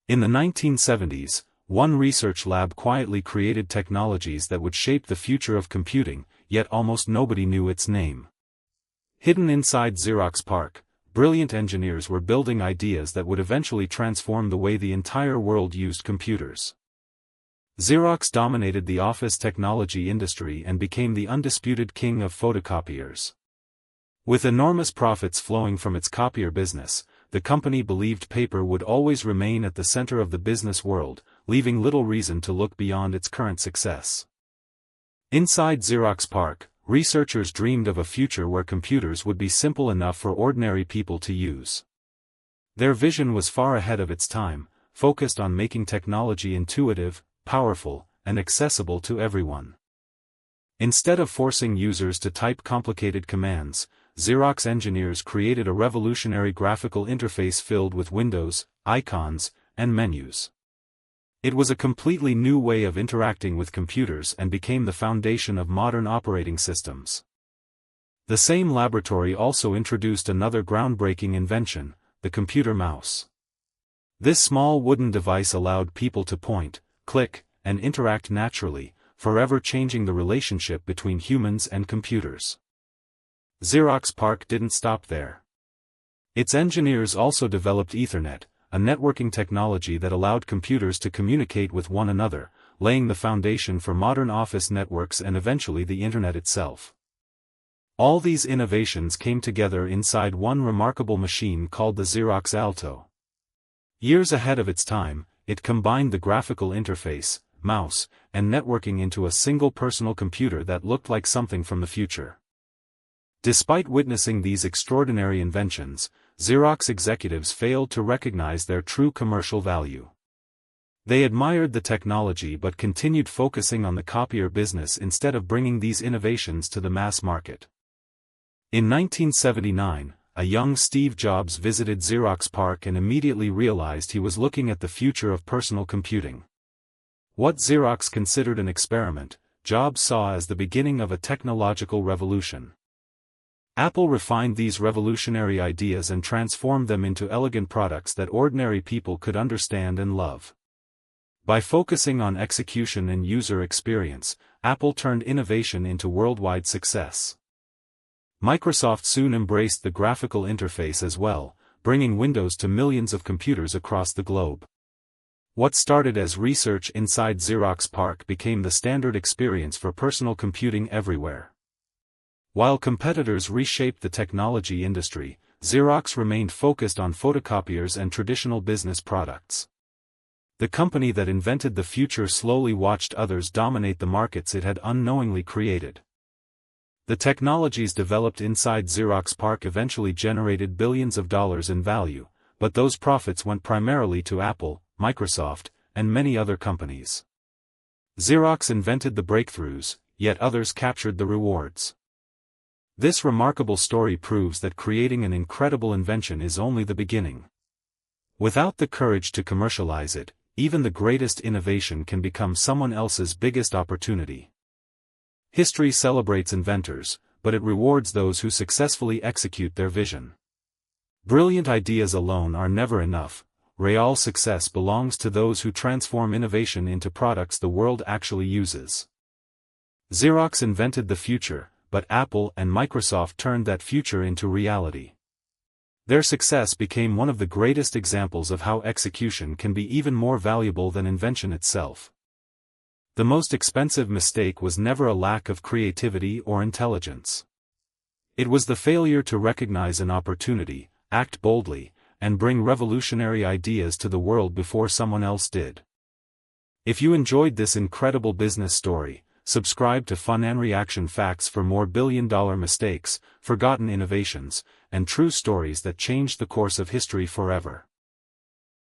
In the 1970s, one research lab quietly created technologies that would shape the future of computing, yet almost nobody knew its name. Hidden inside Xerox PARC, brilliant engineers were building ideas that would eventually transform the way the entire world used computers. Xerox dominated the office technology industry and became the undisputed king of photocopiers. With enormous profits flowing from its copier business, the company believed paper would always remain at the center of the business world, leaving little reason to look beyond its current success. Inside Xerox PARC, researchers dreamed of a future where computers would be simple enough for ordinary people to use. Their vision was far ahead of its time, focused on making technology intuitive, powerful, and accessible to everyone. Instead of forcing users to type complicated commands, Xerox engineers created a revolutionary graphical interface filled with windows, icons, and menus. It was a completely new way of interacting with computers and became the foundation of modern operating systems. The same laboratory also introduced another groundbreaking invention, the computer mouse. This small wooden device allowed people to point, click, and interact naturally, forever changing the relationship between humans and computers. Xerox PARC didn't stop there. Its engineers also developed Ethernet, a networking technology that allowed computers to communicate with one another, laying the foundation for modern office networks and eventually the Internet itself. All these innovations came together inside one remarkable machine called the Xerox Alto. Years ahead of its time, it combined the graphical interface, mouse, and networking into a single personal computer that looked like something from the future. Despite witnessing these extraordinary inventions, Xerox executives failed to recognize their true commercial value. They admired the technology but continued focusing on the copier business instead of bringing these innovations to the mass market. In 1979, a young Steve Jobs visited Xerox PARC and immediately realized he was looking at the future of personal computing. What Xerox considered an experiment, Jobs saw as the beginning of a technological revolution. Apple refined these revolutionary ideas and transformed them into elegant products that ordinary people could understand and love. By focusing on execution and user experience, Apple turned innovation into worldwide success. Microsoft soon embraced the graphical interface as well, bringing Windows to millions of computers across the globe. What started as research inside Xerox PARC became the standard experience for personal computing everywhere. While competitors reshaped the technology industry, Xerox remained focused on photocopiers and traditional business products. The company that invented the future slowly watched others dominate the markets it had unknowingly created. The technologies developed inside Xerox PARC eventually generated billions of dollars in value, but those profits went primarily to Apple, Microsoft, and many other companies. Xerox invented the breakthroughs, yet others captured the rewards. This remarkable story proves that creating an incredible invention is only the beginning. Without the courage to commercialize it, even the greatest innovation can become someone else's biggest opportunity. History celebrates inventors, but it rewards those who successfully execute their vision. Brilliant ideas alone are never enough. Real success belongs to those who transform innovation into products the world actually uses. Xerox invented the future, but Apple and Microsoft turned that future into reality. Their success became one of the greatest examples of how execution can be even more valuable than invention itself. The most expensive mistake was never a lack of creativity or intelligence. It was the failure to recognize an opportunity, act boldly, and bring revolutionary ideas to the world before someone else did. If you enjoyed this incredible business story, subscribe to FunAndReaction Facts for more billion-dollar mistakes, forgotten innovations, and true stories that changed the course of history forever.